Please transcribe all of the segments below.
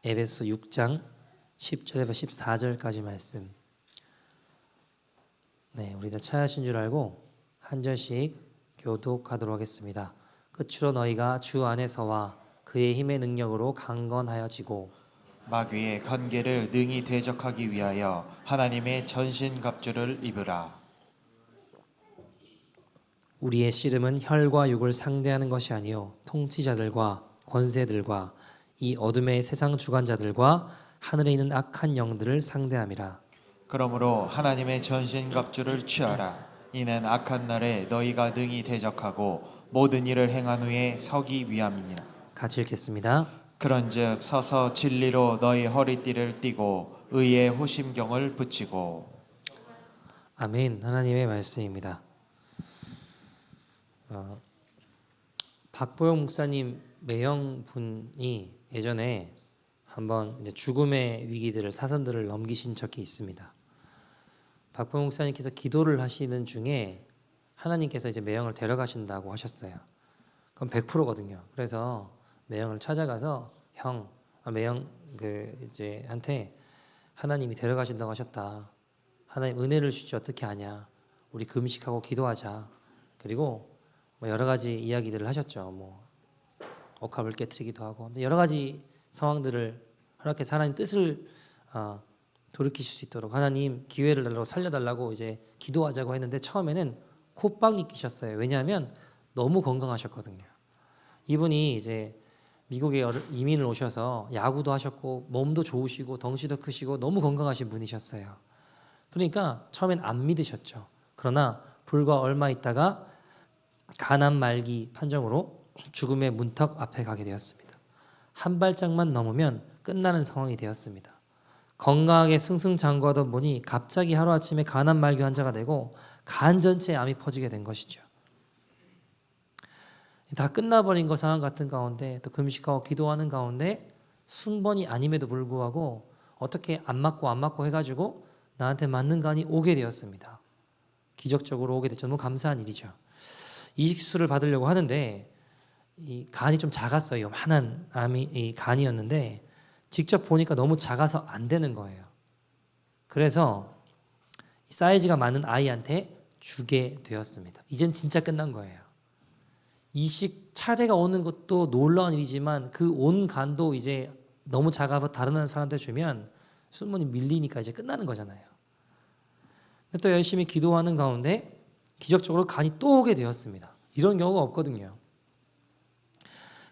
에베소 6장 10절에서 14절까지 말씀. 네, 우리 다 차야신 줄 알고 한 절씩 교독하도록 하겠습니다. 끝으로 너희가 주 안에서와 그의 힘의 능력으로 강건하여지고 마귀의 관계를 능히 대적하기 위하여 하나님의 전신갑주를 입으라. 우리의 씨름은 혈과 육을 상대하는 것이 아니요 통치자들과 권세들과 이 어둠의 세상 주관자들과 하늘에 있는 악한 영들을 상대함이라. 그러므로 하나님의 전신갑주를 취하라. 이는 악한 날에 너희가 능히 대적하고 모든 일을 행한 후에 서기 위함이니라. 같이 읽겠습니다. 그런즉 서서 진리로 너희 허리띠를 띠고 의의 호심경을 붙이고. 아멘. 하나님의 말씀입니다. 박보영 목사님 매형분이 예전에 한번 이제 죽음의 위기들을 사선들을 넘기신 적이 있습니다. 박보영 목사님께서 기도를 하시는 중에 하나님께서 이제 매형을 데려가신다고 하셨어요. 그럼 100%거든요. 그래서 매형을 찾아가서 매형 이제 한테 하나님이 데려가신다고 하셨다. 하나님 은혜를 주지 어떻게 아냐. 우리 금식하고 기도하자. 그리고 뭐 여러 가지 이야기들을 하셨죠. 뭐 억압을 깨트리기도 하고 여러 가지 상황들을 허락해서 하나님 뜻을 돌이키실 수 있도록 하나님 기회를 달라고 살려달라고 이제 기도하자고 했는데 처음에는 콧방이 끼셨어요. 왜냐하면 너무 건강하셨거든요. 이분이 이제 미국에 이민을 오셔서 야구도 하셨고 몸도 좋으시고 덩치도 크시고 너무 건강하신 분이셨어요. 그러니까 처음엔 안 믿으셨죠. 그러나 불과 얼마 있다가 가난 말기 판정으로 죽음의 문턱 앞에 가게 되었습니다. 한 발짝만 넘으면 끝나는 상황이 되었습니다. 건강하게 승승장구하던 분이 갑자기 하루아침에 가난 말기 환자가 되고 간 전체에 암이 퍼지게 된 것이죠. 다 끝나버린 것 상황 같은 가운데 또 금식하고 기도하는 가운데 순번이 아님에도 불구하고 어떻게 안 맞고 해가지고 나한테 맞는 간이 오게 되었습니다. 기적적으로 오게 됐죠. 너무 감사한 일이죠. 이식 수술을 받으려고 하는데 이 간이 좀 작았어요. 요만한 이 간이었는데 직접 보니까 너무 작아서 안 되는 거예요. 그래서 사이즈가 많은 아이한테 주게 되었습니다. 이젠 진짜 끝난 거예요. 이식 차례가 오는 것도 놀라운 일이지만 그 온 간도 이제 너무 작아서 다른 사람한테 주면 순번이 밀리니까 이제 끝나는 거잖아요. 근데 또 열심히 기도하는 가운데 기적적으로 간이 또 오게 되었습니다. 이런 경우가 없거든요.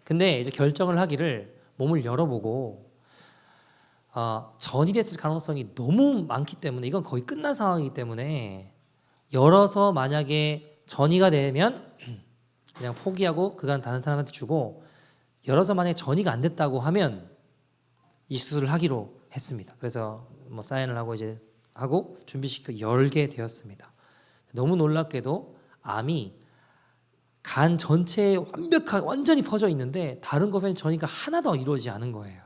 근데 이제 결정을 하기를 몸을 열어보고 전이 됐을 가능성이 너무 많기 때문에 이건 거의 끝난 상황이기 때문에 열어서 만약에 전이가 되면 그냥 포기하고 그간 다른 사람한테 주고 열어서 만약에 전이가 안 됐다고 하면 이 수술을 하기로 했습니다. 그래서 뭐 사인을 하고 이제 하고 준비시켜 열게 되었습니다. 너무 놀랍게도 암이 간 전체에 완전히 퍼져 있는데 다른 것에는 전이가 하나도 이루어지지 않은 거예요.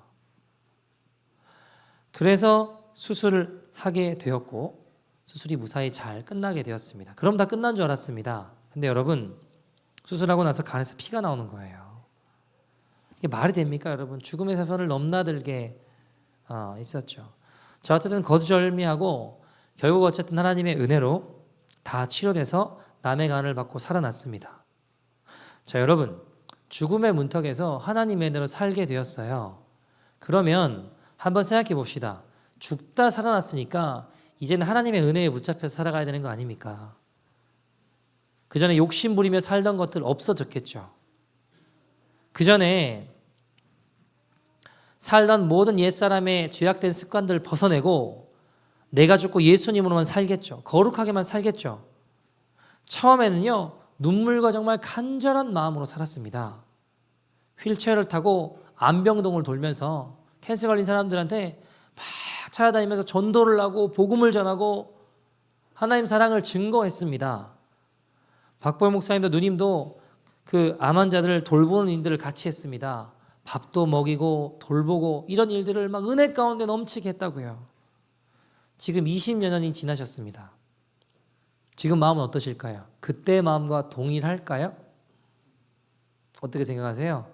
그래서 수술을 하게 되었고 수술이 무사히 잘 끝나게 되었습니다. 그럼 다 끝난 줄 알았습니다. 근데 여러분 수술하고 나서 간에서 피가 나오는 거예요. 이게 말이 됩니까 여러분? 죽음의 사선을 넘나들게 있었죠. 자 어쨌든 거두절미하고 결국 어쨌든 하나님의 은혜로 다 치료돼서 남의 간을 받고 살아났습니다. 자 여러분 죽음의 문턱에서 하나님의 은혜로 살게 되었어요. 그러면 한번 생각해 봅시다. 죽다 살아났으니까 이제는 하나님의 은혜에 붙잡혀서 살아가야 되는 거 아닙니까? 그 전에 욕심 부리며 살던 것들 없어졌겠죠. 그 전에 살던 모든 옛사람의 죄악된 습관들을 벗어내고 내가 죽고 예수님으로만 살겠죠. 거룩하게만 살겠죠. 처음에는요. 눈물과 정말 간절한 마음으로 살았습니다. 휠체어를 타고 안병동을 돌면서 캔서 걸린 사람들한테 막 찾아다니면서 전도를 하고 복음을 전하고 하나님 사랑을 증거했습니다. 박보영 목사님도 누님도 그 암 환자들을 돌보는 일들을 같이 했습니다. 밥도 먹이고 돌보고 이런 일들을 막 은혜 가운데 넘치게 했다고요. 지금 20여 년이 지나셨습니다. 지금 마음은 어떠실까요? 그때의 마음과 동일할까요? 어떻게 생각하세요?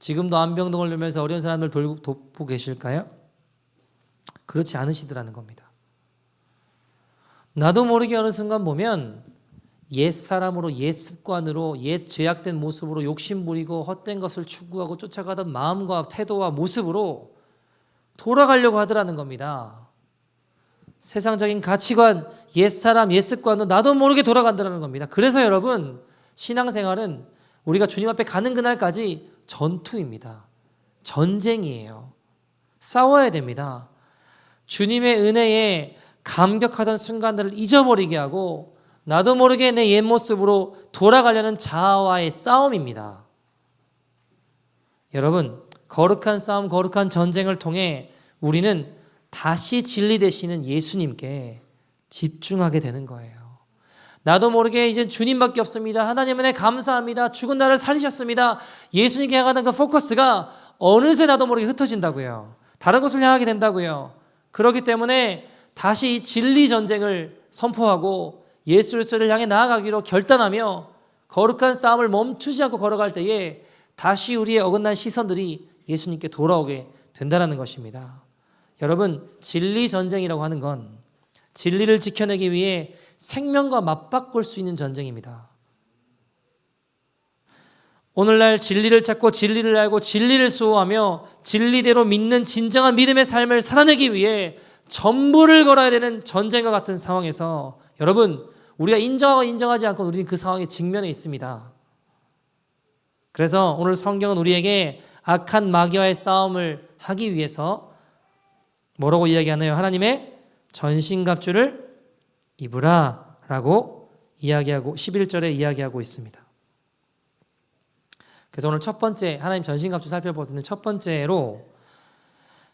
지금도 안병동을 누면서 어려운 사람들 돕고 계실까요? 그렇지 않으시더라는 겁니다. 나도 모르게 어느 순간 보면 옛 사람으로, 옛 습관으로, 옛 죄악된 모습으로 욕심부리고 헛된 것을 추구하고 쫓아가던 마음과 태도와 모습으로 돌아가려고 하더라는 겁니다. 세상적인 가치관, 옛 사람, 옛 습관도 나도 모르게 돌아간다는 겁니다. 그래서 여러분, 신앙생활은 우리가 주님 앞에 가는 그날까지 전투입니다. 전쟁이에요. 싸워야 됩니다. 주님의 은혜에 감격하던 순간들을 잊어버리게 하고 나도 모르게 내 옛 모습으로 돌아가려는 자아와의 싸움입니다. 여러분, 거룩한 싸움, 거룩한 전쟁을 통해 우리는 다시 진리 되시는 예수님께 집중하게 되는 거예요. 나도 모르게 이제 주님밖에 없습니다. 하나님 은혜 감사합니다. 죽은 나를 살리셨습니다. 예수님께 향하는 그 포커스가 어느새 나도 모르게 흩어진다고요. 다른 곳을 향하게 된다고요. 그렇기 때문에 다시 진리 전쟁을 선포하고 예수 그리스도를 향해 나아가기로 결단하며 거룩한 싸움을 멈추지 않고 걸어갈 때에 다시 우리의 어긋난 시선들이 예수님께 돌아오게 된다는 것입니다. 여러분, 진리 전쟁이라고 하는 건 진리를 지켜내기 위해 생명과 맞바꿀 수 있는 전쟁입니다. 오늘날 진리를 찾고 진리를 알고 진리를 수호하며 진리대로 믿는 진정한 믿음의 삶을 살아내기 위해 전부를 걸어야 되는 전쟁과 같은 상황에서 여러분, 우리가 인정하고 인정하지 않고 우리는 그 상황에 직면해 있습니다. 그래서 오늘 성경은 우리에게 악한 마귀와의 싸움을 하기 위해서 뭐라고 이야기하나요? 하나님의 전신갑주를 입으라 라고 이야기하고 11절에 이야기하고 있습니다. 그래서 오늘 첫 번째 하나님 전신갑주 살펴보는 첫 번째로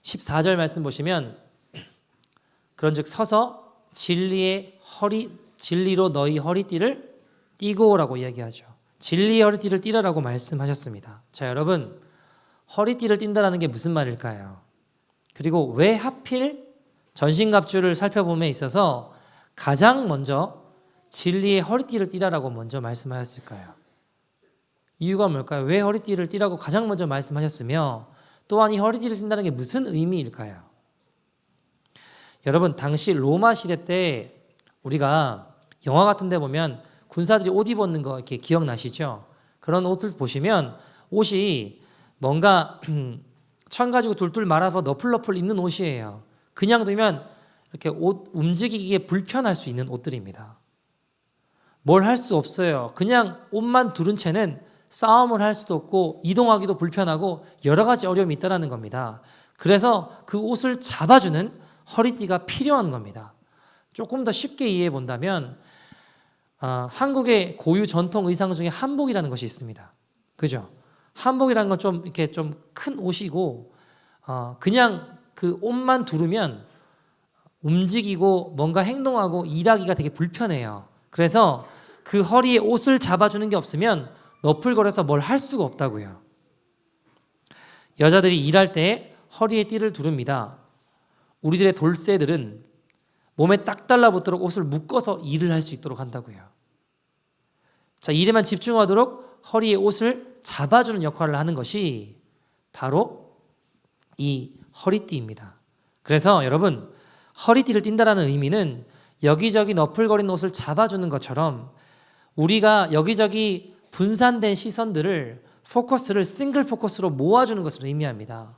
14절 말씀 보시면 그런즉 서서 진리로 너희 허리띠를 띠고라고 이야기하죠. 진리의 허리띠를 띠라라고 말씀하셨습니다. 자, 여러분, 허리띠를 띈다라는 게 무슨 말일까요? 그리고 왜 하필 전신갑주를 살펴봄에 있어서 가장 먼저 진리의 허리띠를 띠라라고 먼저 말씀하셨을까요? 이유가 뭘까요? 왜 허리띠를 띠라고 가장 먼저 말씀하셨으며 또한 이 허리띠를 띈다는 게 무슨 의미일까요? 여러분, 당시 로마 시대 때 우리가 영화 같은 데 보면 군사들이 옷 입었는 거 이렇게 기억나시죠? 그런 옷을 보시면 옷이 뭔가 천 가지고 둘둘 말아서 너플너플 입는 옷이에요. 그냥 두면 이렇게 옷 움직이기에 불편할 수 있는 옷들입니다. 뭘 할 수 없어요. 그냥 옷만 두른 채는 싸움을 할 수도 없고 이동하기도 불편하고 여러 가지 어려움이 있다는 겁니다. 그래서 그 옷을 잡아주는 허리띠가 필요한 겁니다. 조금 더 쉽게 이해해 본다면 한국의 고유 전통 의상 중에 한복이라는 것이 있습니다. 그죠? 한복이라는 건 좀 이렇게 좀 큰 옷이고 그냥 그 옷만 두르면 움직이고 뭔가 행동하고 일하기가 되게 불편해요. 그래서 그 허리에 옷을 잡아주는 게 없으면 너풀거려서 뭘 할 수가 없다고요. 여자들이 일할 때 허리에 띠를 두릅니다. 우리들의 돌쇠들은 몸에 딱 달라붙도록 옷을 묶어서 일을 할 수 있도록 한다고요. 자, 일에만 집중하도록 허리에 옷을 잡아주는 역할을 하는 것이 바로 이 허리띠입니다. 그래서 여러분, 허리띠를 띈다라는 의미는 여기저기 너풀거리는 옷을 잡아주는 것처럼 우리가 여기저기 분산된 시선들을 포커스를 싱글 포커스로 모아주는 것을 의미합니다.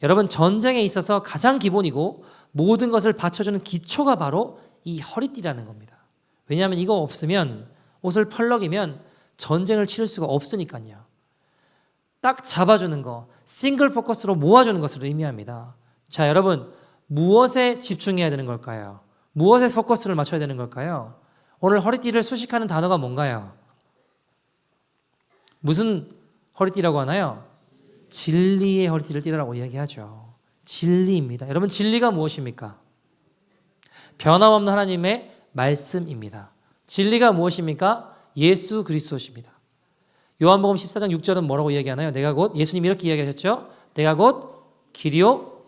여러분, 전쟁에 있어서 가장 기본이고 모든 것을 받쳐주는 기초가 바로 이 허리띠라는 겁니다. 왜냐하면 이거 없으면 옷을 펄럭이면 전쟁을 치를 수가 없으니까요. 딱 잡아주는 거, 싱글 포커스로 모아주는 것을 의미합니다. 자, 여러분, 무엇에 집중해야 되는 걸까요? 무엇에 포커스를 맞춰야 되는 걸까요? 오늘 허리띠를 수식하는 단어가 뭔가요? 무슨 허리띠라고 하나요? 진리의 허리띠를 띠라고 이야기하죠. 진리입니다. 여러분, 진리가 무엇입니까? 변함없는 하나님의 말씀입니다. 진리가 무엇입니까? 예수 그리스도십니다. 요한복음 14장 6절은 뭐라고 이야기하나요? 내가 곧, 예수님이 이렇게 이야기하셨죠? 내가 곧 길이요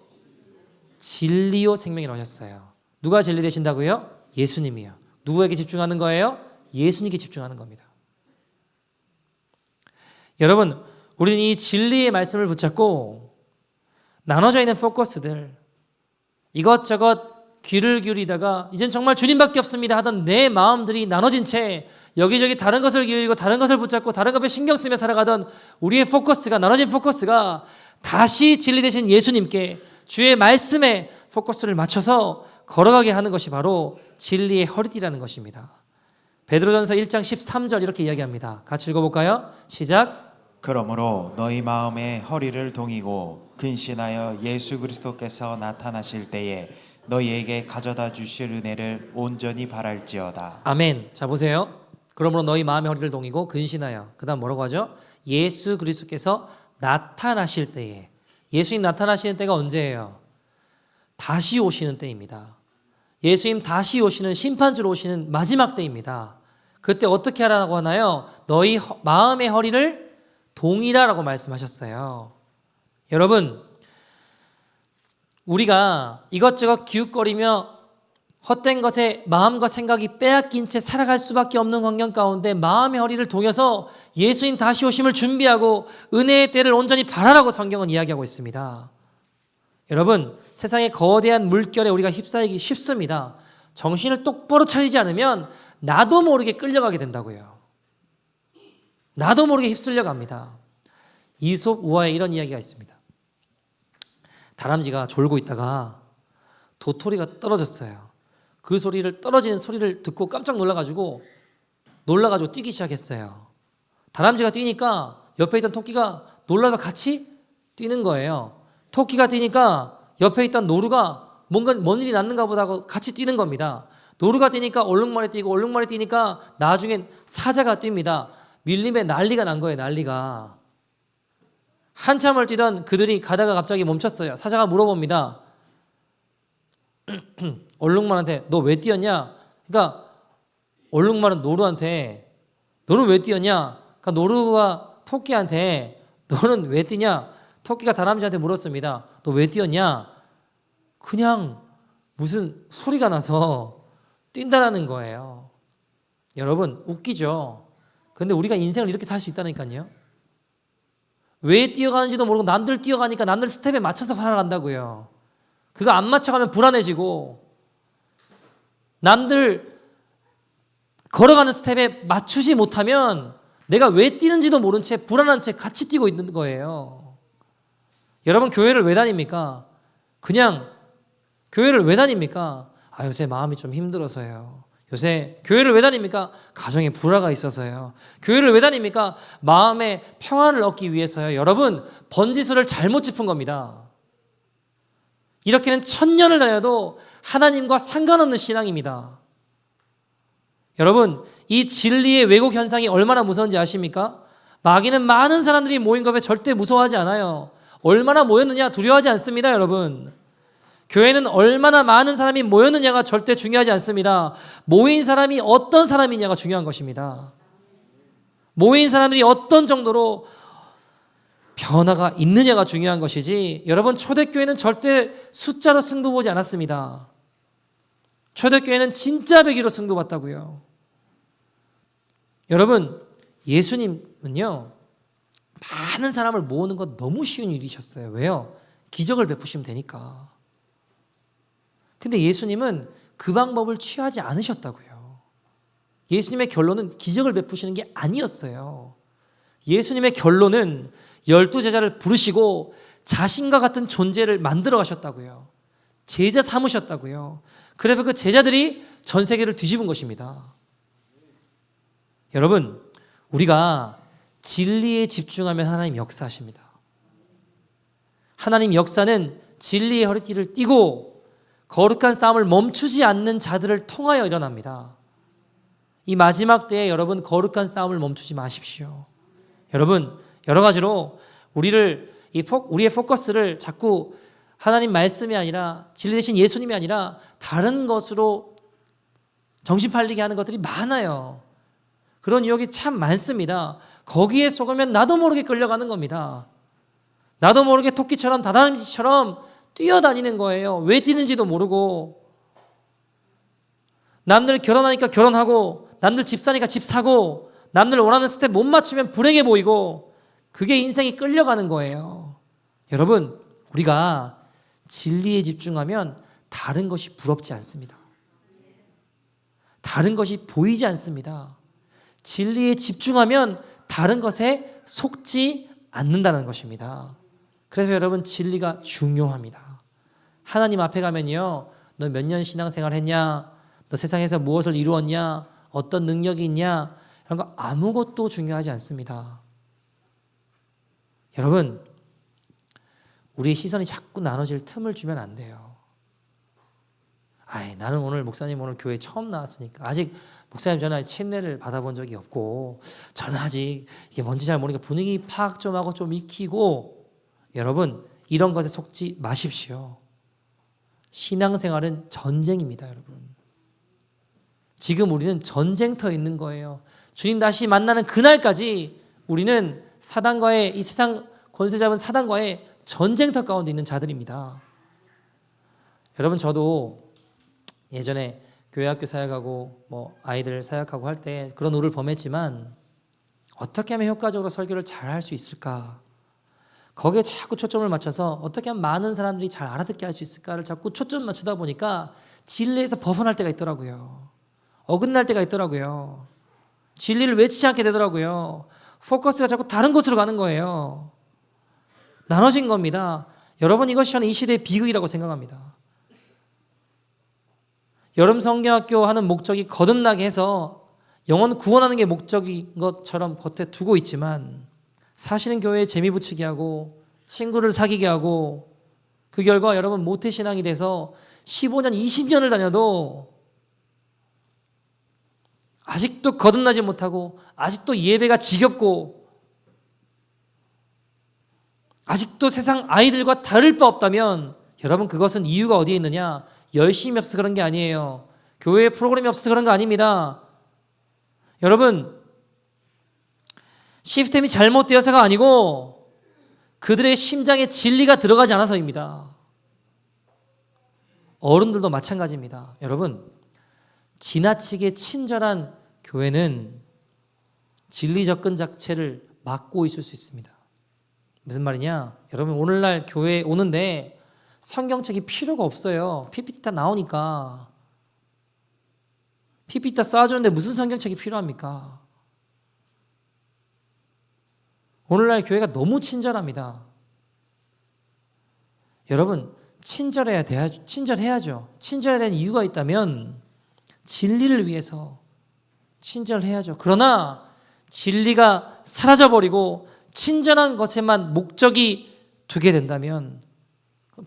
진리요 생명이라고 하셨어요. 누가 진리 되신다고요? 예수님이요. 누구에게 집중하는 거예요? 예수님께 집중하는 겁니다. 여러분, 우리는 이 진리의 말씀을 붙잡고 나눠져 있는 포커스들, 이것저것 귀를 기울이다가 이젠 정말 주님밖에 없습니다 하던 내 마음들이 나눠진 채 여기저기 다른 것을 기울이고 다른 것을 붙잡고 다른 것에 신경 쓰며 살아가던 우리의 포커스가, 나눠진 포커스가 다시 진리 되신 예수님께, 주의 말씀에 포커스를 맞춰서 걸어가게 하는 것이 바로 진리의 허리띠라는 것입니다. 베드로전서 1장 13절 이렇게 이야기합니다. 같이 읽어볼까요? 시작. 그러므로 너희 마음에 허리를 동이고 근신하여 예수 그리스도께서 나타나실 때에 너희에게 가져다 주실 은혜를 온전히 바랄지어다. 아멘. 자 보세요. 그러므로 너희 마음의 허리를 동이고 근신하여, 그 다음 뭐라고 하죠? 예수 그리스도께서 나타나실 때에. 예수님 나타나시는 때가 언제예요? 다시 오시는 때입니다. 예수님 다시 오시는, 심판주로 오시는 마지막 때입니다. 그때 어떻게 하라고 하나요? 너희 마음의 허리를 동이라라고 말씀하셨어요. 여러분, 우리가 이것저것 기웃거리며 헛된 것에 마음과 생각이 빼앗긴 채 살아갈 수밖에 없는 환경 가운데 마음의 허리를 동여서 예수님 다시 오심을 준비하고 은혜의 때를 온전히 바라라고 성경은 이야기하고 있습니다. 여러분, 세상의 거대한 물결에 우리가 휩싸이기 쉽습니다. 정신을 똑바로 차리지 않으면 나도 모르게 끌려가게 된다고요. 나도 모르게 휩쓸려 갑니다. 이솝 우화에 이런 이야기가 있습니다. 다람쥐가 졸고 있다가 도토리가 떨어졌어요. 그 소리를, 떨어지는 소리를 듣고 깜짝 놀라가지고 뛰기 시작했어요. 다람쥐가 뛰니까 옆에 있던 토끼가 놀라서 같이 뛰는 거예요. 토끼가 뛰니까 옆에 있던 노루가 뭔가 뭔 일이 났는가 보다 하고 같이 뛰는 겁니다. 노루가 뛰니까 얼룩말이 뛰고 얼룩말이 뛰니까 나중엔 사자가 뜁니다. 밀림에 난리가 난 거예요. 난리가. 한참을 뛰던 그들이 가다가 갑자기 멈췄어요. 사자가 물어봅니다. 얼룩말한테 너 왜 뛰었냐? 그러니까 얼룩말은 노루한테 너는 왜 뛰었냐? 그러니까 노루가 토끼한테 너는 왜 뛰냐? 토끼가 다람쥐한테 물었습니다. 너 왜 뛰었냐? 그냥 무슨 소리가 나서 뛴다라는 거예요. 여러분, 웃기죠? 근데 우리가 인생을 이렇게 살 수 있다니까요. 왜 뛰어가는지도 모르고 남들 뛰어가니까 남들 스텝에 맞춰서 살아간다고요. 그거 안 맞춰가면 불안해지고, 남들 걸어가는 스텝에 맞추지 못하면 내가 왜 뛰는지도 모른 채 불안한 채 같이 뛰고 있는 거예요. 여러분, 교회를 왜 다닙니까? 그냥 교회를 왜 다닙니까? 요새 마음이 좀 힘들어서요. 요새 교회를 왜 다닙니까? 가정에 불화가 있어서요. 교회를 왜 다닙니까? 마음의 평안을 얻기 위해서요. 여러분, 번지수를 잘못 짚은 겁니다. 이렇게는 1000년을 다녀도 하나님과 상관없는 신앙입니다. 여러분, 이 진리의 왜곡 현상이 얼마나 무서운지 아십니까? 마귀는 많은 사람들이 모인 것에 절대 무서워하지 않아요. 얼마나 모였느냐 두려워하지 않습니다, 여러분. 교회는 얼마나 많은 사람이 모였느냐가 절대 중요하지 않습니다. 모인 사람이 어떤 사람이냐가 중요한 것입니다. 모인 사람들이 어떤 정도로 변화가 있느냐가 중요한 것이지, 여러분, 초대교회는 절대 숫자로 승부 보지 않았습니다. 초대교회는 진짜 배기로 승부 봤다고요. 여러분, 예수님은요, 많은 사람을 모으는 건 너무 쉬운 일이셨어요. 왜요? 기적을 베푸시면 되니까. 근데 예수님은 그 방법을 취하지 않으셨다고요. 예수님의 결론은 기적을 베푸시는 게 아니었어요. 예수님의 결론은 12제자를 부르시고 자신과 같은 존재를 만들어 가셨다고요. 제자 삼으셨다고요. 그래서 그 제자들이 전 세계를 뒤집은 것입니다. 여러분, 우리가 진리에 집중하면 하나님 역사하십니다. 하나님 역사는 진리의 허리띠를 띠고 거룩한 싸움을 멈추지 않는 자들을 통하여 일어납니다. 이 마지막 때에 여러분, 거룩한 싸움을 멈추지 마십시오. 여러분, 여러 가지로 우리의 포커스를 자꾸 하나님 말씀이 아니라, 진리 되신 예수님이 아니라 다른 것으로 정신 팔리게 하는 것들이 많아요. 그런 유혹이 참 많습니다. 거기에 속으면 나도 모르게 끌려가는 겁니다. 나도 모르게 토끼처럼 다람쥐처럼 뛰어다니는 거예요. 왜 뛰는지도 모르고, 남들 결혼하니까 결혼하고, 남들 집 사니까 집 사고, 남들 원하는 스텝 못 맞추면 불행해 보이고, 그게 인생이 끌려가는 거예요. 여러분, 우리가 진리에 집중하면 다른 것이 부럽지 않습니다. 다른 것이 보이지 않습니다. 진리에 집중하면 다른 것에 속지 않는다는 것입니다. 그래서 여러분, 진리가 중요합니다. 하나님 앞에 가면요, 너 몇 년 신앙생활 했냐? 너 세상에서 무엇을 이루었냐? 어떤 능력이 있냐? 이런 거 아무것도 중요하지 않습니다. 여러분, 우리의 시선이 자꾸 나눠질 틈을 주면 안 돼요. 나는 오늘 목사님 오늘 교회 처음 나왔으니까 아직 목사님 전화 침례를 받아본 적이 없고 저는 아직 이게 뭔지 잘 모르니까 분위기 파악 좀 하고 좀 익히고, 여러분 이런 것에 속지 마십시오. 신앙생활은 전쟁입니다, 여러분. 지금 우리는 전쟁터에 있는 거예요. 주님 다시 만나는 그날까지 우리는 사단과의, 이 세상 권세 잡은 사단과의 전쟁터 가운데 있는 자들입니다. 여러분, 저도 예전에 교회 학교 사역하고 아이들 사역하고 할 때 그런 우를 범했지만 어떻게 하면 효과적으로 설교를 잘 할 수 있을까? 거기에 자꾸 초점을 맞춰서 어떻게 하면 많은 사람들이 잘 알아듣게 할 수 있을까를 자꾸 초점 맞추다 보니까 진리에서 벗어날 때가 있더라고요. 어긋날 때가 있더라고요. 진리를 외치지 않게 되더라고요. 포커스가 자꾸 다른 곳으로 가는 거예요. 나눠진 겁니다. 여러분, 이것이 저는 이 시대의 비극이라고 생각합니다. 여름 성경학교 하는 목적이 거듭나게 해서 영혼 구원하는 게 목적인 것처럼 겉에 두고 있지만 사실은 교회에 재미 붙이게 하고 친구를 사귀게 하고 그 결과 여러분 모태신앙이 돼서 15년, 20년을 다녀도 아직도 거듭나지 못하고 아직도 예배가 지겹고 아직도 세상 아이들과 다를 바 없다면 여러분, 그것은 이유가 어디에 있느냐? 열심히 없어서 그런 게 아니에요. 교회에 프로그램이 없어서 그런 거 아닙니다. 여러분, 시스템이 잘못되어서가 아니고 그들의 심장에 진리가 들어가지 않아서입니다. 어른들도 마찬가지입니다. 여러분, 지나치게 친절한 교회는 진리 접근 자체를 막고 있을 수 있습니다. 무슨 말이냐? 여러분, 오늘날 교회에 오는데 성경책이 필요가 없어요. PPT 다 나오니까. PPT 다 쏴주는데 무슨 성경책이 필요합니까? 오늘날 교회가 너무 친절합니다. 여러분, 친절해야죠. 친절해야 되는 이유가 있다면 진리를 위해서 친절해야죠. 그러나 진리가 사라져버리고 친절한 것에만 목적이 두게 된다면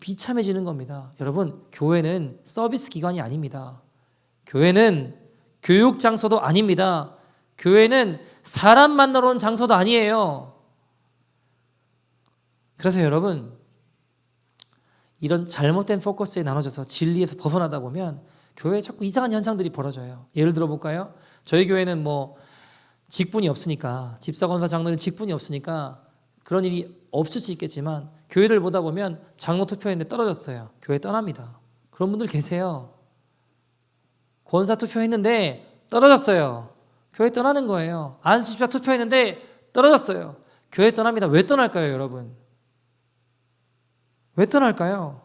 비참해지는 겁니다. 여러분, 교회는 서비스 기관이 아닙니다. 교회는 교육 장소도 아닙니다. 교회는 사람 만나러 온 장소도 아니에요. 그래서 여러분, 이런 잘못된 포커스에 나눠져서 진리에서 벗어나다 보면 교회에 자꾸 이상한 현상들이 벌어져요. 예를 들어 볼까요? 저희 교회는 직분이 없으니까, 집사건사 장로는 직분이 없으니까 그런 일이 없을 수 있겠지만 교회를 보다 보면 장로 투표했는데 떨어졌어요. 교회 떠납니다. 그런 분들 계세요. 권사 투표했는데 떨어졌어요. 교회 떠나는 거예요. 안수집사 투표했는데 떨어졌어요. 교회 떠납니다. 왜 떠날까요, 여러분? 왜 떠날까요?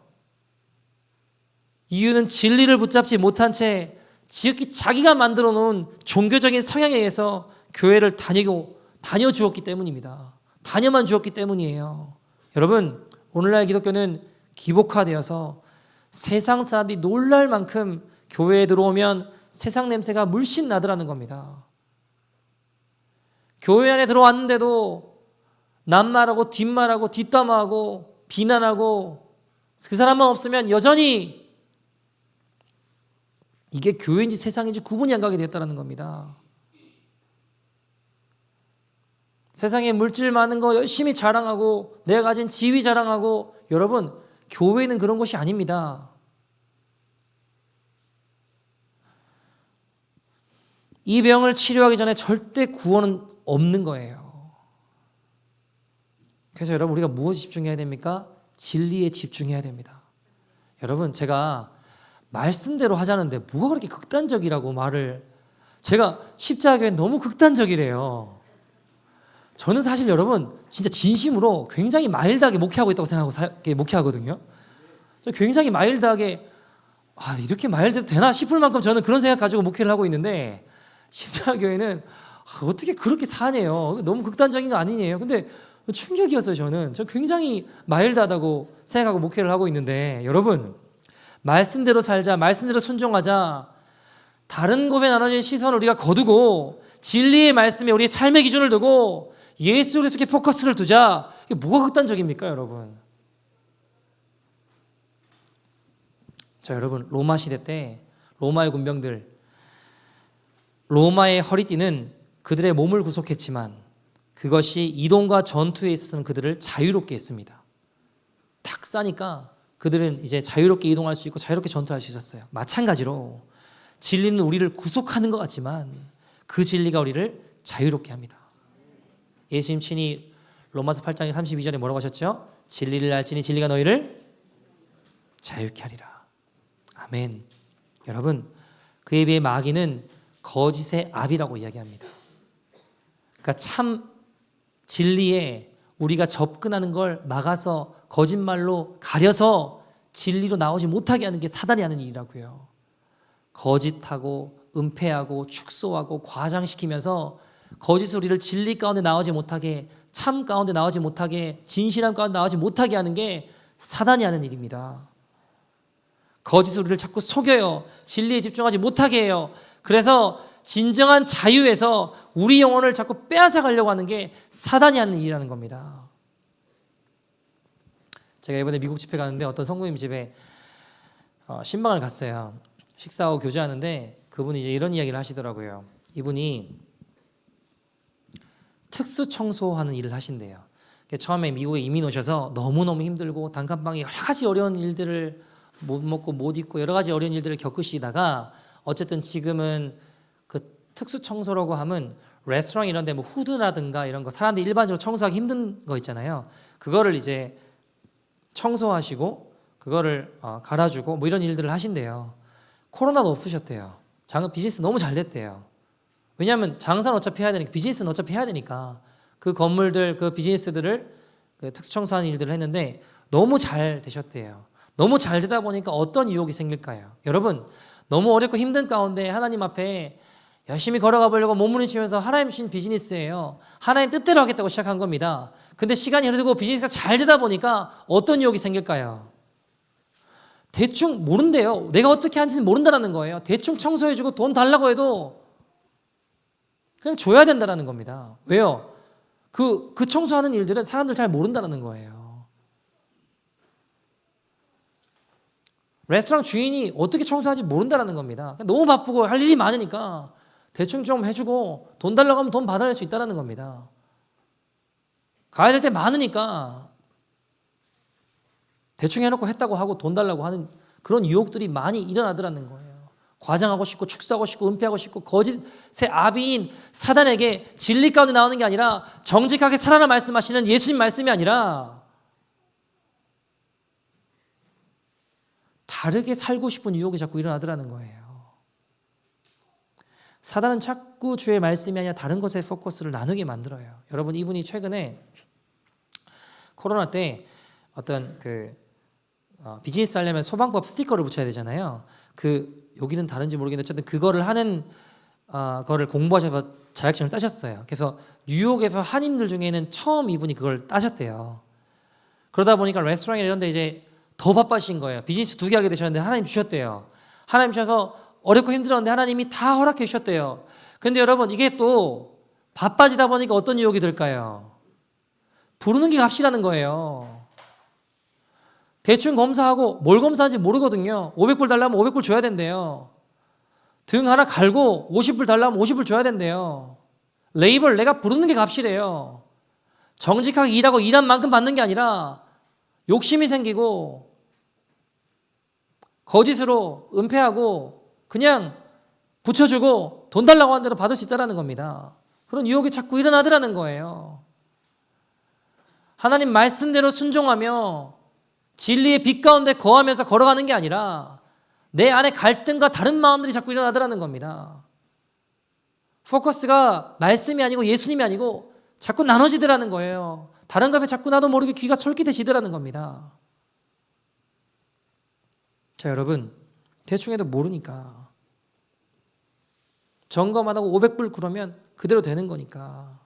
이유는 진리를 붙잡지 못한 채 지극히 자기가 만들어 놓은 종교적인 성향에 의해서 교회를 다녀 주었기 때문입니다. 다녀만 주었기 때문이에요. 여러분, 오늘날 기독교는 기복화되어서 세상 사람들이 놀랄 만큼 교회에 들어오면 세상 냄새가 물씬 나더라는 겁니다. 교회 안에 들어왔는데도 남말하고 뒷말하고 뒷담화하고 비난하고 그 사람만 없으면 여전히 이게 교회인지 세상인지 구분이 안 가게 되었다는 겁니다. 세상에 물질 많은 거 열심히 자랑하고 내가 가진 지위 자랑하고, 여러분, 교회는 그런 곳이 아닙니다. 이 병을 치료하기 전에 절대 구원은 없는 거예요. 그래서 여러분, 우리가 무엇에 집중해야 됩니까? 진리에 집중해야 됩니다. 여러분, 제가 말씀대로 하자는데 뭐가 그렇게 극단적이라고 말을, 제가 십자가교회 너무 극단적이래요. 저는 사실 여러분 진짜 진심으로 굉장히 마일드하게 목회하고 있다고 생각하고 목회하거든요. 저 굉장히 마일드하게 이렇게 마일드도 되나 싶을 만큼 저는 그런 생각 가지고 목회를 하고 있는데 십자가교회는 어떻게 그렇게 사네요. 너무 극단적인 거 아니에요. 근데 충격이었어요. 저 굉장히 마일드하다고 생각하고 목회를 하고 있는데 여러분 말씀대로 살자, 말씀대로 순종하자, 다른 것에 나눠진 시선을 우리가 거두고 진리의 말씀에 우리의 삶의 기준을 두고 예수 그리스도께 포커스를 두자. 이게 뭐가 극단적입니까 여러분? 자 여러분 로마 시대 때 로마의 군병들 로마의 허리띠는 그들의 몸을 구속했지만 그것이 이동과 전투에 있어서는 그들을 자유롭게 했습니다. 탁 싸니까 그들은 이제 자유롭게 이동할 수 있고 자유롭게 전투할 수 있었어요. 마찬가지로 진리는 우리를 구속하는 것 같지만 그 진리가 우리를 자유롭게 합니다. 예수님 친히 로마서 8장 32절에 뭐라고 하셨죠? 진리를 알지니 진리가 너희를 자유케 하리라. 아멘. 여러분 그에 비해 마귀는 거짓의 압이라고 이야기합니다. 그러니까 참 진리에 우리가 접근하는 걸 막아서 거짓말로 가려서 진리로 나오지 못하게 하는 게 사단이 하는 일이라고요. 거짓하고 은폐하고 축소하고 과장시키면서 거짓 우리를 진리 가운데 나오지 못하게, 참 가운데 나오지 못하게, 진실함 가운데 나오지 못하게 하는 게 사단이 하는 일입니다. 거짓 우리를 자꾸 속여요. 진리에 집중하지 못하게 해요. 그래서 진정한 자유에서 우리 영혼을 자꾸 빼앗아 가려고 하는 게 사단이 하는 일이라는 겁니다. 제가 이번에 미국 집회 가는데 어떤 성도님 집에 신방을 갔어요. 식사하고 교제하는데 그분이 이제 이런 이야기를 하시더라고요. 이분이 특수 청소하는 일을 하신대요. 처음에 미국에 이민 오셔서 너무너무 힘들고 단칸방에 여러 가지 어려운 일들을 못 먹고 못 입고 여러 가지 어려운 일들을 겪으시다가 어쨌든 지금은 그 특수 청소라고 하면 레스토랑 이런 데 뭐 후드라든가 이런 거 사람들이 일반적으로 청소하기 힘든 거 있잖아요. 그거를 이제 청소하시고 그거를 갈아주고 뭐 이런 일들을 하신대요. 코로나도 없으셨대요. 비즈니스 너무 잘 됐대요. 왜냐하면 장사는 어차피 해야 되니까, 비즈니스는 어차피 해야 되니까 그 건물들, 그 비즈니스들을 그 특수 청소하는 일들을 했는데 너무 잘 되셨대요. 너무 잘 되다 보니까 어떤 유혹이 생길까요? 여러분 너무 어렵고 힘든 가운데 하나님 앞에 열심히 걸어가 보려고 몸부림치면서 하나님 주신 비즈니스예요. 하나님 뜻대로 하겠다고 시작한 겁니다. 근데 시간이 흐르고 비즈니스가 잘 되다 보니까 어떤 유혹이 생길까요? 대충 모른대요. 내가 어떻게 하는지는 모른다는 거예요. 대충 청소해주고 돈 달라고 해도 그냥 줘야 된다는 겁니다. 왜요? 그 청소하는 일들은 사람들 잘 모른다는 거예요. 레스토랑 주인이 어떻게 청소하는지 모른다는 겁니다. 너무 바쁘고 할 일이 많으니까 대충 좀 해주고 돈 달라고 하면 돈 받아낼 수 있다는 겁니다. 가야 될 때 많으니까 대충 해놓고 했다고 하고 돈 달라고 하는 그런 유혹들이 많이 일어나더라는 거예요. 과장하고 싶고 축소하고 싶고 은폐하고 싶고 거짓의 아비인 사단에게 진리 가운데 나오는 게 아니라 정직하게 살아라 말씀하시는 예수님 말씀이 아니라 다르게 살고 싶은 유혹이 자꾸 일어나더라는 거예요. 사단은 자꾸 주의 말씀이 아니라 다른 것에 포커스를 나누게 만들어요. 여러분 이분이 최근에 코로나 때 어떤 비즈니스 하려면 소방법 스티커를 붙여야 되잖아요. 여기는 다른지 모르겠는데 어쨌든 그거를 하는 거를 공부하셔서 자격증을 따셨어요. 그래서 뉴욕에서 한인들 중에는 처음 이분이 그걸 따셨대요. 그러다 보니까 레스토랑이나 이런 데 이제 더 바빠지신 거예요. 비즈니스 2개 하게 되셨는데 하나님 주셨대요. 하나님 주셔서 어렵고 힘들었는데 하나님이 다 허락해 주셨대요. 근데 여러분 이게 또 바빠지다 보니까 어떤 유혹이 들까요? 부르는 게 값이라는 거예요. 대충 검사하고 뭘 검사하는지 모르거든요. 500불 달라면 500불 줘야 된대요. 등 하나 갈고 50불 달라면 50불 줘야 된대요. 레이블 내가 부르는 게 값이래요. 정직하게 일하고 일한 만큼 받는 게 아니라 욕심이 생기고 거짓으로 은폐하고 그냥 붙여주고 돈 달라고 하는 대로 받을 수 있다는 겁니다. 그런 유혹이 자꾸 일어나더라는 거예요. 하나님 말씀대로 순종하며 진리의 빛 가운데 거하면서 걸어가는 게 아니라 내 안에 갈등과 다른 마음들이 자꾸 일어나더라는 겁니다. 포커스가 말씀이 아니고 예수님이 아니고 자꾸 나눠지더라는 거예요. 다른 것에 자꾸 나도 모르게 귀가 솔깃해지더라는 겁니다. 자, 여러분, 대충 해도 모르니까 점검 안 하고 500불 그러면 그대로 되는 거니까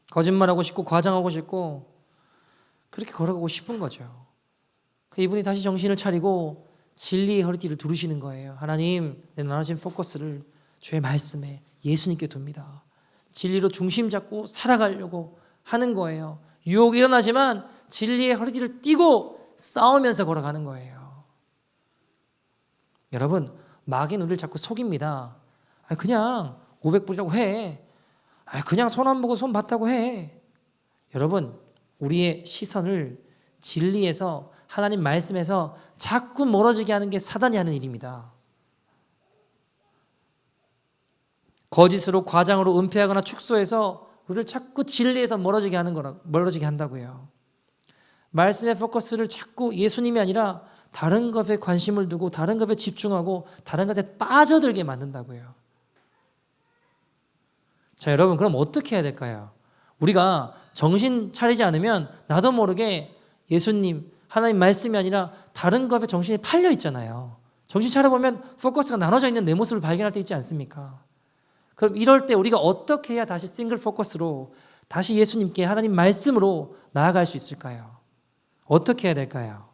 거짓말하고 싶고 과장하고 싶고 그렇게 걸어가고 싶은 거죠. 이분이 다시 정신을 차리고 진리의 허리띠를 두르시는 거예요. 하나님, 내 나눠진 포커스를 주의 말씀에 예수님께 둡니다. 진리로 중심 잡고 살아가려고 하는 거예요. 유혹이 일어나지만 진리의 허리띠를 띠고 싸우면서 걸어가는 거예요. 여러분, 마귀는 우리를 자꾸 속입니다. 그냥 500불이라고 해. 그냥 손 안 보고 손 봤다고 해. 여러분, 우리의 시선을 진리에서 하나님 말씀에서 자꾸 멀어지게 하는 게 사단이 하는 일입니다. 거짓으로 과장으로 은폐하거나 축소해서 우리를 자꾸 진리에서 멀어지게 한다고요. 말씀의 포커스를 자꾸 예수님이 아니라 다른 것에 관심을 두고 다른 것에 집중하고 다른 것에 빠져들게 만든다고요. 자, 여러분, 그럼 어떻게 해야 될까요? 우리가 정신 차리지 않으면 나도 모르게 예수님, 하나님 말씀이 아니라 다른 것에 정신이 팔려 있잖아요. 정신 차려보면 포커스가 나눠져 있는 내 모습을 발견할 때 있지 않습니까? 그럼 이럴 때 우리가 어떻게 해야 다시 싱글 포커스로 다시 예수님께 하나님 말씀으로 나아갈 수 있을까요? 어떻게 해야 될까요?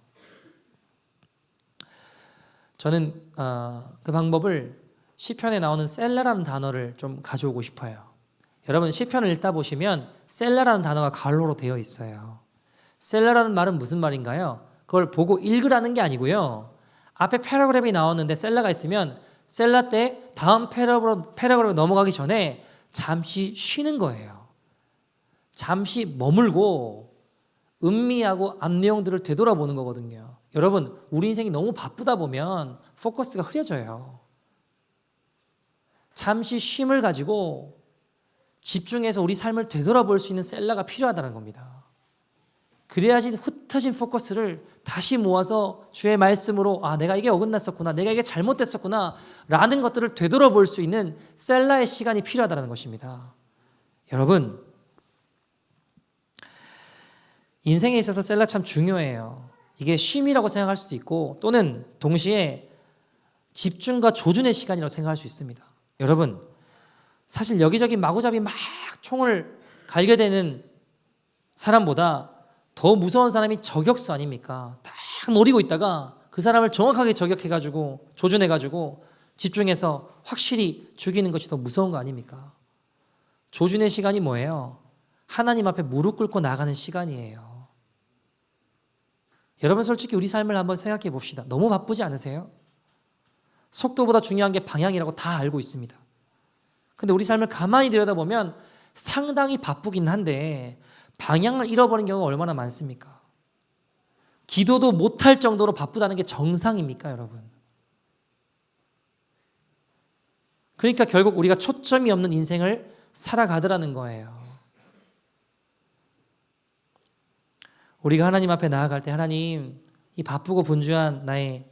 저는 그 방법을 시편에 나오는 셀라라는 단어를 좀 가져오고 싶어요. 여러분, 시편을 읽다 보시면 셀라라는 단어가 가로로 되어 있어요. 셀라라는 말은 무슨 말인가요? 그걸 보고 읽으라는 게 아니고요. 앞에 패러그래프가 나오는데 셀라가 있으면 셀라 때 다음 패러그래프 넘어가기 전에 잠시 쉬는 거예요. 잠시 머물고 음미하고 앞 내용들을 되돌아보는 거거든요. 여러분, 우리 인생이 너무 바쁘다 보면 포커스가 흐려져요. 잠시 쉼을 가지고 집중해서 우리 삶을 되돌아볼 수 있는 셀라가 필요하다는 겁니다. 그래야지 흩어진 포커스를 다시 모아서 주의 말씀으로 내가 이게 어긋났었구나, 내가 이게 잘못됐었구나 라는 것들을 되돌아볼 수 있는 셀라의 시간이 필요하다는 것입니다. 여러분, 인생에 있어서 셀라 참 중요해요. 이게 쉼이라고 생각할 수도 있고 또는 동시에 집중과 조준의 시간이라고 생각할 수 있습니다. 여러분, 사실 여기저기 마구잡이 막 총을 갈겨대는 사람보다 더 무서운 사람이 저격수 아닙니까? 딱 노리고 있다가 그 사람을 정확하게 저격해가지고 조준해가지고 집중해서 확실히 죽이는 것이 더 무서운 거 아닙니까? 조준의 시간이 뭐예요? 하나님 앞에 무릎 꿇고 나가는 시간이에요. 여러분, 솔직히 우리 삶을 한번 생각해 봅시다. 너무 바쁘지 않으세요? 속도보다 중요한 게 방향이라고 다 알고 있습니다. 근데 우리 삶을 가만히 들여다보면 상당히 바쁘긴 한데 방향을 잃어버린 경우가 얼마나 많습니까? 기도도 못할 정도로 바쁘다는 게 정상입니까, 여러분? 그러니까 결국 우리가 초점이 없는 인생을 살아가더라는 거예요. 우리가 하나님 앞에 나아갈 때 하나님, 이 바쁘고 분주한 나의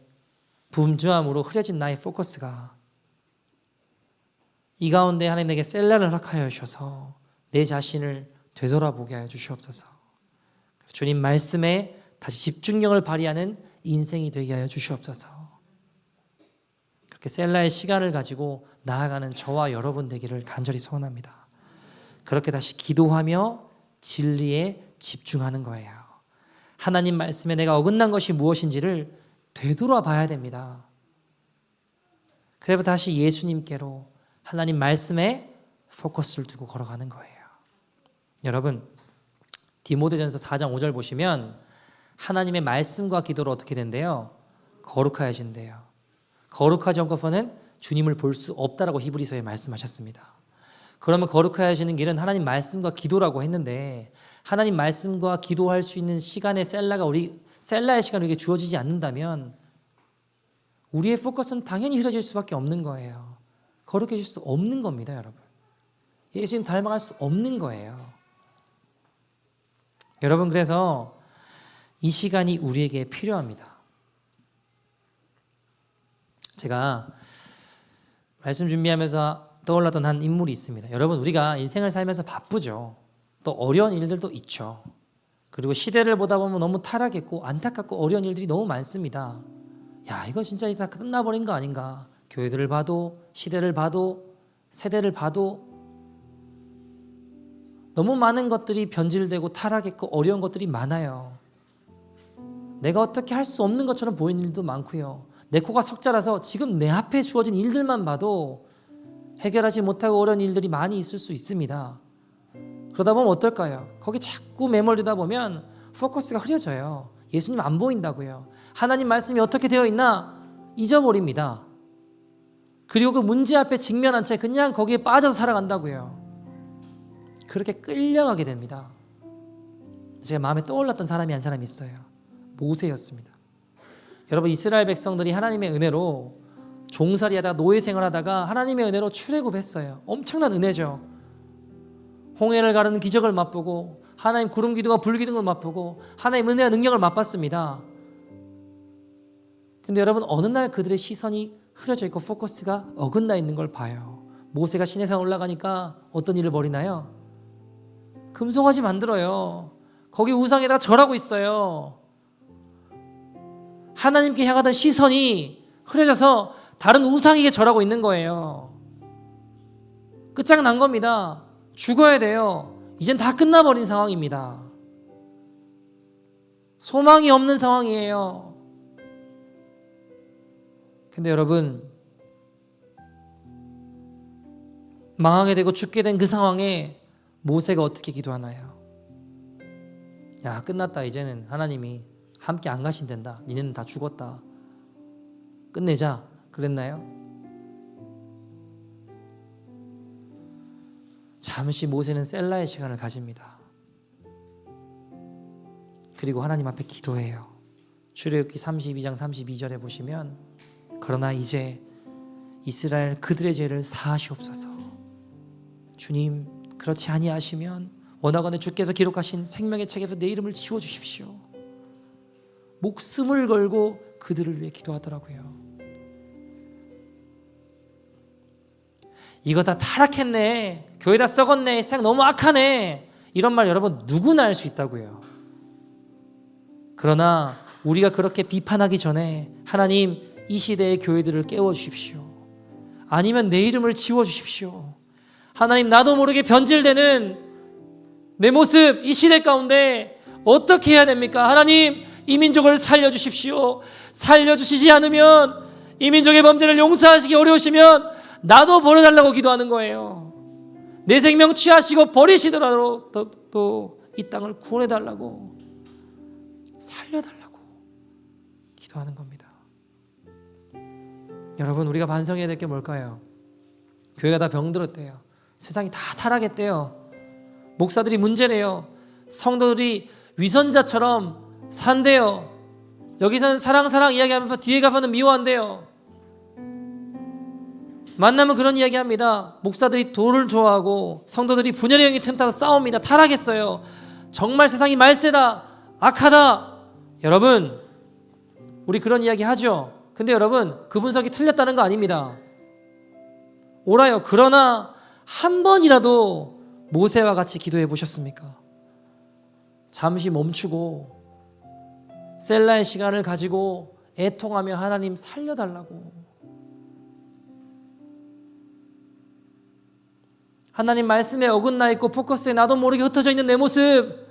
분주함으로 흐려진 나의 포커스가 이 가운데 하나님 내게 셀라를 허락하여 주셔서 내 자신을 되돌아보게 하여 주시옵소서. 주님 말씀에 다시 집중력을 발휘하는 인생이 되게 하여 주시옵소서. 그렇게 셀라의 시간을 가지고 나아가는 저와 여러분 되기를 간절히 소원합니다. 그렇게 다시 기도하며 진리에 집중하는 거예요. 하나님 말씀에 내가 어긋난 것이 무엇인지를 되돌아 봐야 됩니다. 그래서 다시 예수님께로 하나님 말씀에 포커스를 두고 걸어가는 거예요. 여러분, 디모데전서 4장 5절 보시면 하나님의 말씀과 기도로 어떻게 된대요? 거룩하여진대요. 거룩하지 않고서는 주님을 볼 수 없다라고 히브리서에 말씀하셨습니다. 그러면 거룩하여지는 길은 하나님 말씀과 기도라고 했는데 하나님 말씀과 기도할 수 있는 시간의 셀라의 시간이 우리에게 주어지지 않는다면 우리의 포커스는 당연히 흐려질 수밖에 없는 거예요. 거룩해질 수 없는 겁니다, 여러분. 예수님 닮아갈 수 없는 거예요. 여러분, 그래서 이 시간이 우리에게 필요합니다. 제가 말씀 준비하면서 떠올랐던 한 인물이 있습니다. 여러분, 우리가 인생을 살면서 바쁘죠. 또 어려운 일들도 있죠. 그리고 시대를 보다 보면 너무 타락했고 안타깝고 어려운 일들이 너무 많습니다. 야, 이거 진짜 다 끝나버린 거 아닌가. 교회들을 봐도 시대를 봐도 세대를 봐도 너무 많은 것들이 변질되고 타락했고 어려운 것들이 많아요. 내가 어떻게 할 수 없는 것처럼 보이는 일도 많고요. 내 코가 석자라서 지금 내 앞에 주어진 일들만 봐도 해결하지 못하고 어려운 일들이 많이 있을 수 있습니다. 그러다 보면 어떨까요? 거기 자꾸 매몰되다 보면 포커스가 흐려져요. 예수님 안 보인다고요. 하나님 말씀이 어떻게 되어 있나 잊어버립니다. 그리고 그 문제 앞에 직면한 채 그냥 거기에 빠져서 살아간다고요. 그렇게 끌려가게 됩니다. 제가 마음에 떠올랐던 사람이 한 사람이 있어요. 모세였습니다. 여러분, 이스라엘 백성들이 하나님의 은혜로 종살이하다가 노예 생활하다가 하나님의 은혜로 출애굽했어요. 엄청난 은혜죠. 홍해를 가르는 기적을 맛보고 하나님 구름 기둥과 불 기둥을 맛보고 하나님 은혜와 능력을 맛봤습니다. 근데 여러분, 어느 날 그들의 시선이 흐려져 있고 포커스가 어긋나 있는 걸 봐요. 모세가 시내산 올라가니까 어떤 일을 벌이나요? 금송아지 만들어요. 거기 우상에다가 절하고 있어요. 하나님께 향하던 시선이 흐려져서 다른 우상에게 절하고 있는 거예요. 끝장난 겁니다. 죽어야 돼요. 이젠 다 끝나버린 상황입니다. 소망이 없는 상황이에요. 근데 여러분, 망하게 되고 죽게 된 그 상황에 모세가 어떻게 기도하나요? 야, 끝났다. 이제는 하나님이 함께 안 가신댄다. 니네는 다 죽었다. 끝내자. 그랬나요? 잠시 모세는 셀라의 시간을 가집니다. 그리고 하나님 앞에 기도해요. 출애굽기 32장 32절에 보시면 그러나 이제 이스라엘 그들의 죄를 사하시옵소서. 주님, 그렇지 아니하시면 원하건대 주께서 기록하신 생명의 책에서 내 이름을 지워주십시오. 목숨을 걸고 그들을 위해 기도하더라고요. 이거 다 타락했네, 교회 다 썩었네, 세상 너무 악하네, 이런 말 여러분 누구나 할 수 있다고요. 그러나 우리가 그렇게 비판하기 전에 하나님, 이 시대의 교회들을 깨워주십시오. 아니면 내 이름을 지워주십시오. 하나님, 나도 모르게 변질되는 내 모습, 이 시대 가운데 어떻게 해야 됩니까? 하나님, 이 민족을 살려주십시오. 살려주시지 않으면, 이 민족의 범죄를 용서하시기 어려우시면 나도 버려달라고 기도하는 거예요. 내 생명 취하시고 버리시더라도 또 이 땅을 구원해달라고, 살려달라고 기도하는 겁니다. 여러분, 우리가 반성해야 될 게 뭘까요? 교회가 다 병들었대요. 세상이 다 타락했대요. 목사들이 문제래요. 성도들이 위선자처럼 산대요. 여기서는 사랑 이야기하면서 뒤에 가서는 미워한대요. 만나면 그런 이야기합니다. 목사들이 돈을 좋아하고 성도들이 분열의 영이 틈타서 싸웁니다. 타락했어요. 정말 세상이 말세다, 악하다. 여러분, 우리 그런 이야기 하죠. 근데 여러분, 그 분석이 틀렸다는 거 아닙니다. 옳아요. 그러나 한 번이라도 모세와 같이 기도해 보셨습니까? 잠시 멈추고 셀라의 시간을 가지고 애통하며 하나님 살려달라고, 하나님 말씀에 어긋나 있고 포커스에 나도 모르게 흩어져 있는 내 모습,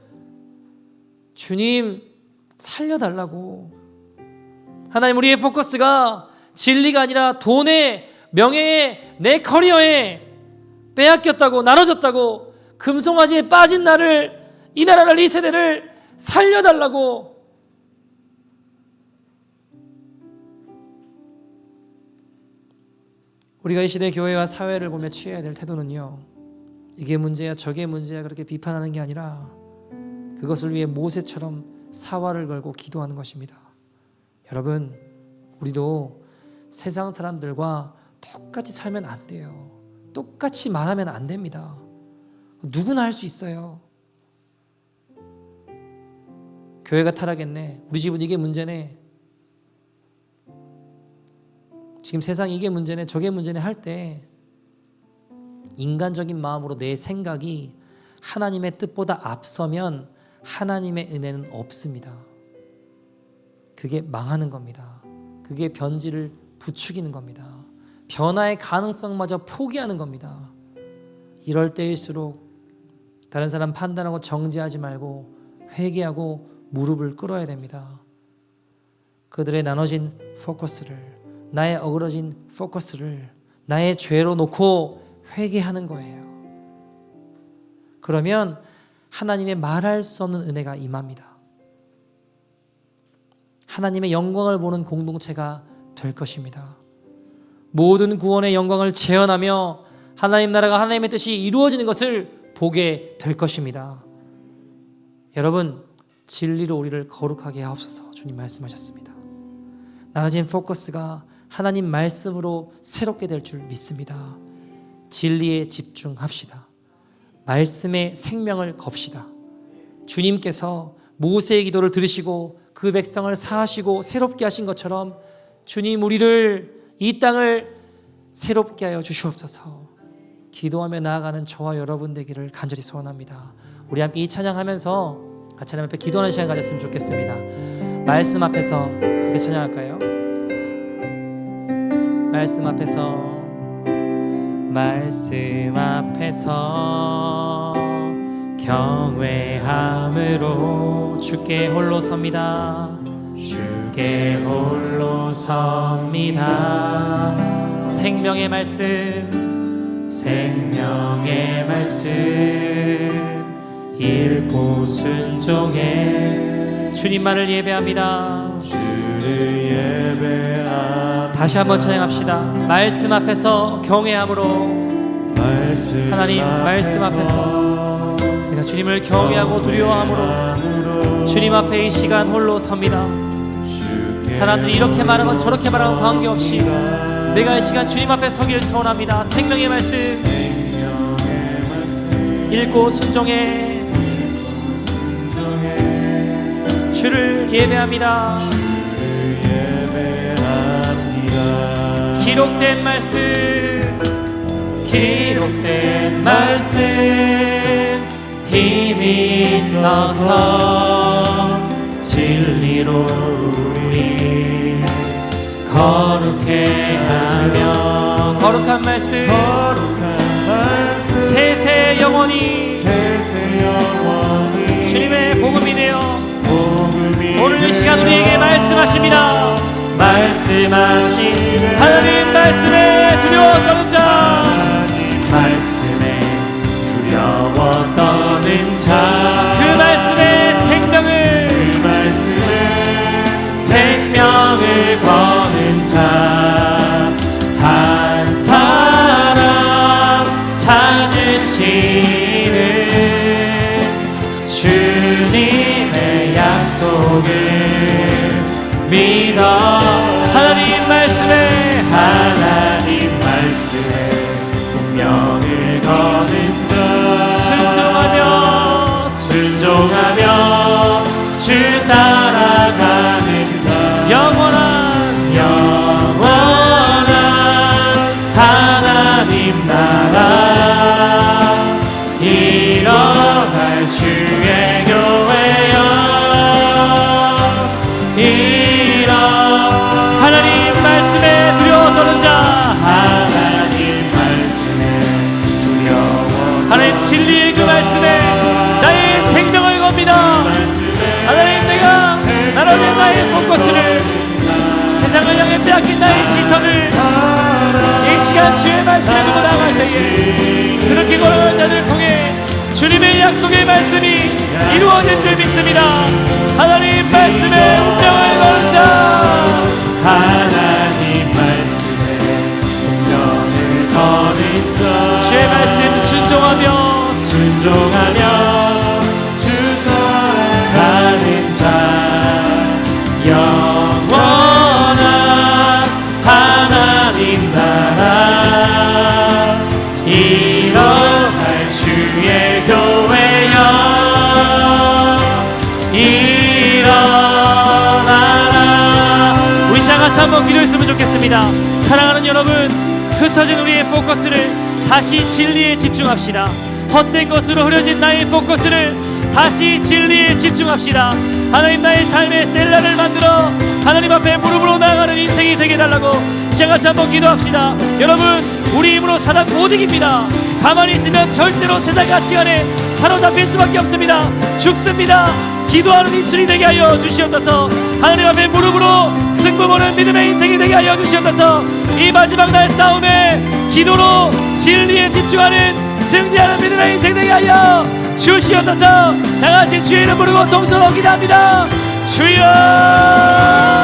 주님 살려달라고. 하나님, 우리의 포커스가 진리가 아니라 돈에, 명예에, 내 커리어에 빼앗겼다고, 나눠졌다고, 금송아지에 빠진 나를, 이 나라를, 이 세대를 살려달라고. 우리가 이 시대 교회와 사회를 보며 취해야 될 태도는요, 이게 문제야 저게 문제야 그렇게 비판하는 게 아니라 그것을 위해 모세처럼 사활을 걸고 기도하는 것입니다. 여러분, 우리도 세상 사람들과 똑같이 살면 안 돼요. 똑같이 말하면 안 됩니다. 누구나 할 수 있어요. 교회가 타락했네, 우리 집은 이게 문제네, 지금 세상 이게 문제네, 저게 문제네 할 때 인간적인 마음으로 내 생각이 하나님의 뜻보다 앞서면 하나님의 은혜는 없습니다. 그게 망하는 겁니다. 그게 변질을 부추기는 겁니다. 변화의 가능성마저 포기하는 겁니다. 이럴 때일수록 다른 사람 판단하고 정죄하지 말고 회개하고 무릎을 꿇어야 됩니다. 그들의 나눠진 포커스를, 나의 어그러진 포커스를 나의 죄로 놓고 회개하는 거예요. 그러면 하나님의 말할 수 없는 은혜가 임합니다. 하나님의 영광을 보는 공동체가 될 것입니다. 모든 구원의 영광을 재현하며 하나님 나라가 하나님의 뜻이 이루어지는 것을 보게 될 것입니다. 여러분, 진리로 우리를 거룩하게 하옵소서. 주님 말씀하셨습니다. 나눠진 포커스가 하나님 말씀으로 새롭게 될 줄 믿습니다. 진리에 집중합시다. 말씀의 생명을 겁시다. 주님께서 모세의 기도를 들으시고 그 백성을 사하시고 새롭게 하신 것처럼 주님 우리를, 이 땅을 새롭게 하여 주시옵소서. 기도하며 나아가는 저와 여러분 되기를 간절히 소원합니다. 우리 함께 이 찬양하면서 같이 하나님 앞에 기도하는 시간 가졌으면 좋겠습니다. 말씀 앞에서 함께 찬양할까요? 말씀 앞에서 경외함으로 주께 홀로 섭니다. 주께 홀로 섭니다. 생명의 말씀 읽고 순종해 주님만을 예배합니다. 주를 예배합니다. 다시 한번 찬양합시다. 말씀 앞에서 경외함으로, 하나님 말씀 앞에서 내가 주님을 경외하고 두려워함으로 주님 앞에 이 시간 홀로 섭니다. 사람들이 이렇게 말하건 저렇게 말하건 관계없이 내가 이 시간 주님 앞에 서기를 소원합니다. 생명의 말씀 읽고 순종해 주를 예배합니다. 기록된 말씀 힘이 있어서 진리로 우리 거룩해 하며 거룩한 말씀 세세 영원히 주님의 복음이 되어 오늘 이 시간 우리에게 말씀하십니다. 말씀하신 하나님 말씀에 두려워 떠는 자, 말씀에 두려워 떠는 자, 그 말씀에 생명을 거는 자, 한 사람 찾으시는 주님의 약속을 믿어 하나님 말씀에 운명을 거는 자, 순종하며 주 따라가는 자, 영원한 하나님 나라 일어날 주의 교회여 하나님 말씀에 두려워 떠는 자, 하나님 말씀에 두려워 하나님 진리의 그 말씀에 나의 생명을 겁니다. 하나님 내가 나눠진 나의 포커스를 세상을 향해 빼앗긴 나의 시선을 이 시간 주의 말씀에 두고 나아갈 때에 그렇게 걸어가는 자들을 통해 주님의 약속의 말씀이 이루어질 줄 믿습니다. 하나님 말씀에 운명을 거는 자, 하나님 말씀에 운명을 거는 자, 주의 말씀 순종하며 주 따라가는 자, 영원한 하나님 나라 일어날 주의 교회여 일어나라. 우리 시간 같이 한번 기도했으면 좋겠습니다. 사랑하는 여러분, 흩어진 우리의 포커스를 다시 진리에 집중합시다. 헛된 것으로 흐려진 나의 포커스를 다시 진리에 집중합시다. 하나님, 나의 삶의 셀라를 만들어 하나님 앞에 무릎으로 나아가는 인생이 되게 해달라고 시작같이 한번 기도합시다. 여러분, 우리 힘으로 사단 못 이깁니다. 가만히 있으면 절대로 세상 가치관에 사로잡힐 수밖에 없습니다. 죽습니다. 기도하는 입술이 되게 하여 주시옵소서. 하나님 앞에 무릎으로 승부 보는 믿음의 인생이 되게 하여 주시옵소서. 이 마지막 날 싸움에 기도로 진리에 집중하는 승리하는 믿음의 인생 되게 하여 주시옵소서. 다같이 주의 이름 부르고 동서로 기도합니다. 주여.